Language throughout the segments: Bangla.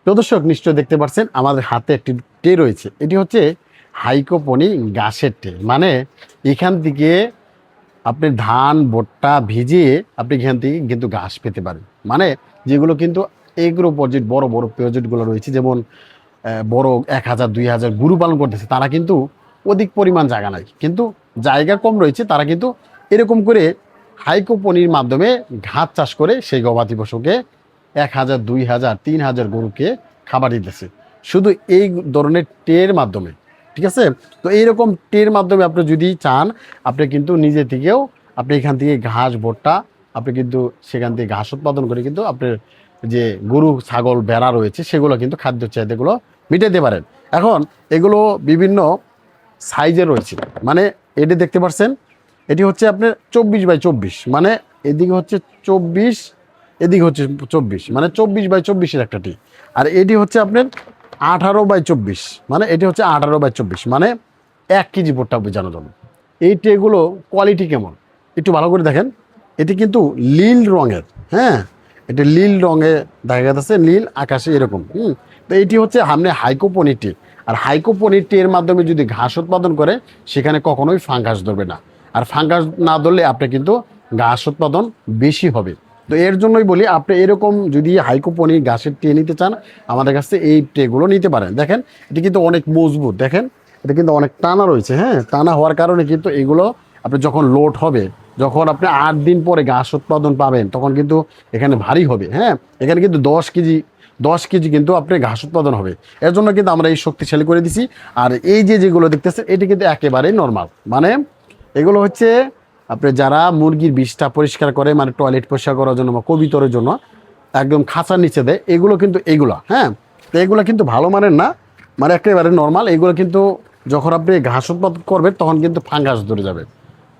তো দর্শক নিশ্চয় দেখতে পাচ্ছেন আমাদের হাতে একটি ট্রে রয়েছে। এটি হচ্ছে হাইকোপনি ঘাসের ট্রে, মানে এখান থেকে আপনি ধান ভুট্টা ভিজিয়ে আপনি এখান থেকে কিন্তু ঘাস পেতে পারেন। মানে যেগুলো কিন্তু এগ্রো প্রজেক্ট বড় বড় প্রজেক্টগুলো রয়েছে, যেমন বড় 1000 2000 গরু পালন করতেছে, তারা কিন্তু অধিক পরিমাণ জায়গা নাই, কিন্তু জায়গা কম রয়েছে, তারা কিন্তু এরকম করে হাইকোপনির মাধ্যমে ঘাস চাষ করে সেই গবাদি পশুকে 1000 2000 3000 গরুকে খাবার দিতেছে শুধু এই ধরনের ট্রের মাধ্যমে। ঠিক আছে, তো এইরকম ট্রের মাধ্যমে আপনি যদি চান, আপনি কিন্তু নিজে থেকেও আপনি এখান থেকে ঘাস ভুট্টা আপনি কিন্তু সেখান থেকে ঘাস উৎপাদন করে কিন্তু আপনার যে গরু ছাগল ভেড়া রয়েছে সেগুলো কিন্তু খাদ্য চাহিদাগুলো মিটাতে পারেন। এখন এগুলো বিভিন্ন সাইজের রয়েছে, মানে এটি দেখতে পাচ্ছেন, এটি হচ্ছে আপনার 24x24, মানে এদিকে হচ্ছে 24, এদিকে হচ্ছে 24, মানে 24x24 একটা টি। আর এটি হচ্ছে আপনার 18x24, মানে এটি হচ্ছে 18x24, মানে 1 কেজি ভুট্টা বোঝানোর জন্য। এই ট্রেগুলো কোয়ালিটি কেমন একটু ভালো করে দেখেন। এটি কিন্তু নীল রঙের, হ্যাঁ, এটি নীল রঙে দেখা যাচ্ছে, নীল আকাশে এরকম। তো এটি হচ্ছে সামনে হাইকোপনি ট্রে। আর হাইকোপনি ট্রের মাধ্যমে যদি ঘাস উৎপাদন করে সেখানে কখনোই ফাঙ্গাস ধরবে না। আর ফাঙ্গাস না ধরলে আপনি কিন্তু ঘাস উৎপাদন বেশি হবে। তো এর জন্যই বলি, আপনি এরকম যদি হাইকোপনি ঘাসের ট্রে নিতে চান, আমাদের কাছে এই ট্রেগুলো নিতে পারেন। দেখেন এটি কিন্তু অনেক মজবুত, দেখেন এটা কিন্তু অনেক টানা রয়েছে। হ্যাঁ, টানা হওয়ার কারণে কিন্তু এগুলো আপনি যখন লোড হবে, যখন আপনি 8 দিন পরে ঘাস উৎপাদন পাবেন, তখন কিন্তু এখানে ভারী হবে। হ্যাঁ, এখানে কিন্তু 10 কেজি কিন্তু আপনি ঘাস উৎপাদন হবে। এর জন্য কিন্তু আমরা এই শক্তিশালী করে দিছি। আর এই যেগুলো দেখতেছেন এটি কিন্তু একেবারেই নর্মাল, মানে এগুলো হচ্ছে আপনি যারা মুরগির বিষটা পরিষ্কার করে, মানে টয়লেট পরিষ্কার করার জন্য বা কবিতরের জন্য একদম খাঁচার নিচে দেয়, এগুলো কিন্তু এগুলো, হ্যাঁ, তো এগুলো কিন্তু ভালো মানের না, মানে একেবারে নর্মাল। এগুলো কিন্তু যখন আপনি ঘাস উৎপাদন করবেন তখন কিন্তু ফাঙ্গাস ধরে যাবে,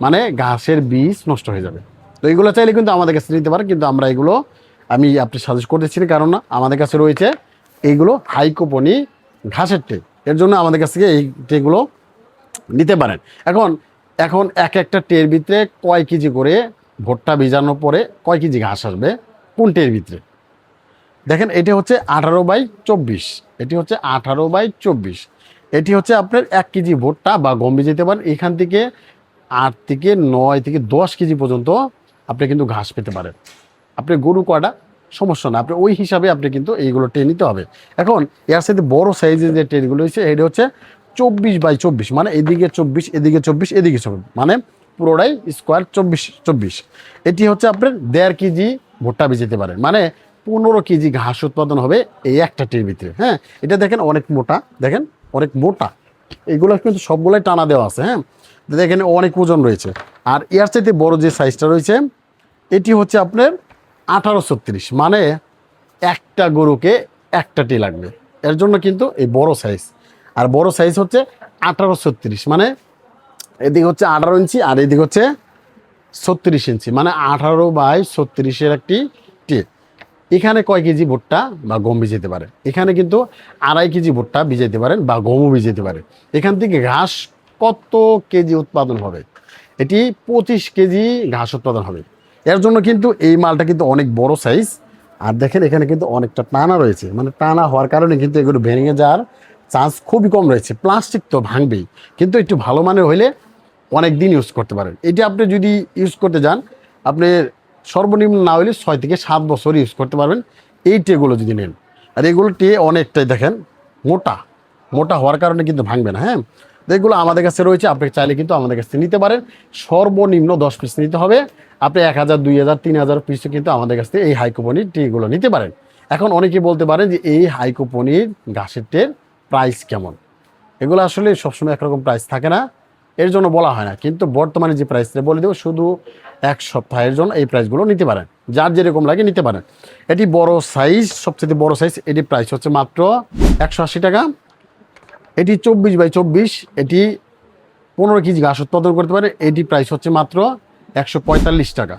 মানে ঘাসের বীজ নষ্ট হয়ে যাবে। তো এগুলো চাইলে কিন্তু আমাদের কাছে নিতে পারেন, কিন্তু আমরা এগুলো আমি আপনি সাজেস্ট করতেছি না, কারণ না আমাদের কাছে রয়েছে এইগুলো হাইকোপনি ঘাসের ট্রে। এর জন্য আমাদের কাছ থেকে এই ট্রেগুলো নিতে পারেন। এখন এখন এক একটা ট্রের ভিতরে কয় কেজি করে ভুট্টা ভিজানোর পরে কয় কেজি ঘাস আসবে কোন ট্রের ভিতরে, দেখেন এটি হচ্ছে 18x24, এটি হচ্ছে 18x24, এটি হচ্ছে আপনার 1 কেজি ভুট্টা বা গম যেতে পারেন। এখান থেকে 8 থেকে 9 থেকে 10 কেজি পর্যন্ত আপনি কিন্তু ঘাস পেতে পারেন। আপনি গরু কয়টা সমস্যা না, আপনি ওই হিসাবে আপনি কিন্তু এইগুলো ট্রে নিতে হবে। এখন এর সাথে বড় সাইজের যে ট্রেনগুলো হচ্ছে এটা হচ্ছে 24x24, মানে এদিকে 24 এদিকে 24 এদিকে 24, মানে পুরোটাই স্কোয়ার 24x24। এটি হচ্ছে আপনার 1.5 কেজি ভুট্টা ভিজাতে পারেন, মানে 15 কেজি ঘাস উৎপাদন হবে এই একটা ট্রের ভিতরে। হ্যাঁ, এটা দেখেন অনেক মোটা, দেখেন অনেক মোটা, এগুলো কিন্তু সবগুলোই টানা দেওয়া আছে। হ্যাঁ, দেখেন অনেক ওজন রয়েছে। আর এর চাইতে বড় যে সাইজটা রয়েছে এটি হচ্ছে আপনার 1836, মানে একটা গরুকে একটা ট্রে লাগবে। এর জন্য কিন্তু এই বড় সাইজ। আর বড় সাইজ হচ্ছে 1836, মানে এদিকে হচ্ছে 18 ইঞ্চি আর এদিকে হচ্ছে 36 ইঞ্চি, মানে 18x36 একটি ট্রে। এখানে কয় কেজি ভুট্টা বা গম ভিজাতে পারে, এখানে কিন্তু 2.5 কেজি ভুট্টা ভিজাইতে পারেন বা গমও ভিজাইতে পারে। এখান থেকে ঘাস কত কেজি উৎপাদন হবে, এটি 25 কেজি ঘাস উৎপাদন হবে। এর জন্য কিন্তু এই মালটা কিন্তু অনেক বড় সাইজ। আর দেখেন এখানে কিন্তু অনেকটা টানা রয়েছে, মানে টানা হওয়ার কারণে কিন্তু এগুলো ভেঙে যাওয়ার চান্স খুবই কম রয়েছে। প্লাস্টিক তো ভাঙবেই, কিন্তু একটু ভালো মানের হইলে অনেক দিন ইউজ করতে পারেন। এটি আপনি যদি ইউজ করতে যান, আপনি সর্বনিম্ন না হলে 6 থেকে 7 বছর ইউজ করতে পারবেন এই ট্রেগুলো যদি নেন। আর এগুলো ট্রে অনেকটাই দেখেন মোটা, মোটা হওয়ার কারণে কিন্তু ভাঙবে না। হ্যাঁ, তো এগুলো আমাদের কাছে রয়েছে, আপনি চাইলে কিন্তু আমাদের কাছে নিতে পারেন। সর্বনিম্ন 10 পিস নিতে হবে। আপনি 1000 2000 3000 পিস কিন্তু আমাদের কাছ থেকে এই হাইকোপনির ট্রেগুলো নিতে পারেন। এখন অনেকে বলতে পারেন যে এই হাইকোপনির ঘাসের ট্রের প্রাইস কেমন, এগুলো আসলে সবসময় একরকম প্রাইস থাকে না, এর জন্য বলা হয় না। কিন্তু বর্তমানে যে প্রাইসটা বলে দেবো, শুধু 1 সপ্তাহের জন্য এই প্রাইসগুলো নিতে পারেন, যার যেরকম লাগে নিতে পারেন। এটি বড় সাইজ, সবচেয়ে বড় সাইজ, এটি প্রাইস হচ্ছে মাত্র 180 টাকা। এটি 24x24, এটি 15 কেজি ঘাস উৎপাদন করতে পারে, এটি প্রাইস হচ্ছে মাত্র 145 টাকা।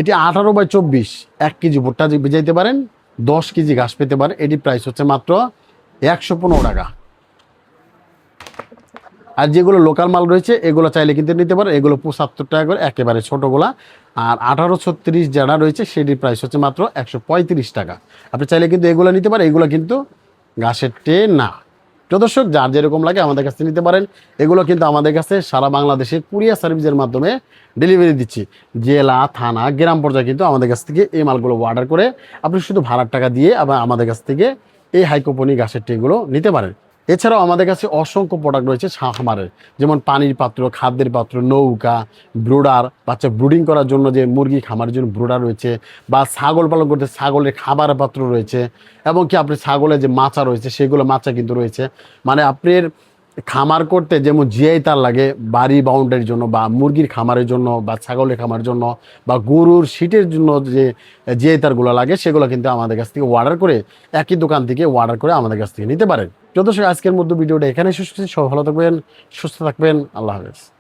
এটি 18x24, 1 কেজি ভুট্টা ভিজাইতে পারেন, 10 কেজি ঘাস পেতে পারে, এটি প্রাইস হচ্ছে মাত্র 115 টাকা। আর যেগুলো লোকাল মাল রয়েছে এগুলো চাইলে কিন্তু নিতে পারেন, এগুলো 75 টাকা করে একেবারে ছোটোগুলা। আর 1836 যেটা রয়েছে সেটির প্রাইস হচ্ছে মাত্র 135 টাকা। আপনি চাইলে কিন্তু এগুলো নিতে পারেন, এগুলো কিন্তু ঘাসের ট্রে না। তো দর্শক, যার যেরকম লাগে আমাদের কাছ থেকে নিতে পারেন। এগুলো কিন্তু আমাদের কাছে সারা বাংলাদেশে কুরিয়ার সার্ভিসের মাধ্যমে ডেলিভারি দিচ্ছি। জেলা, থানা, গ্রাম পর্যায়ে কিন্তু আমাদের কাছ থেকে এই মালগুলো অর্ডার করে আপনি শুধু ভাড়ার টাকা দিয়ে আবার আমাদের কাছ থেকে এই হাইকোপনি ঘাসের ট্রেগুলো নিতে পারেন। এছাড়াও আমাদের কাছে অসংখ্য প্রোডাক্ট রয়েছে খামারের, যেমন পানির পাত্র, খাদ্যের পাত্র, নৌকা, ব্রুডার, বাচ্চা ব্রুডিং করার জন্য যে মুরগি খামারের জন্য ব্রুডার রয়েছে, বা ছাগল পালন করতে ছাগলের খাবারের পাত্র রয়েছে, এবং কি আপনি ছাগলের যে মাচা রয়েছে সেগুলো মাচা কিন্তু রয়েছে। মানে আপনার খামার করতে যেমন জিআই তার লাগে বাড়ি বাউন্ডারির জন্য, বা মুরগির খামারের জন্য, বা ছাগলের খামারের জন্য, বা গরুর শীটের জন্য যে জিআই তারগুলো লাগে সেগুলো কিন্তু আমাদের কাছ থেকে অর্ডার করে, একই দোকান থেকে অর্ডার করে আমাদের কাছ থেকে নিতে পারেন। যত আজকের মধ্যে ভিডিওটা এখানে শেষ করছি। সব ভালো থাকবেন, সুস্থ থাকবেন, আল্লাহ হাফেজ।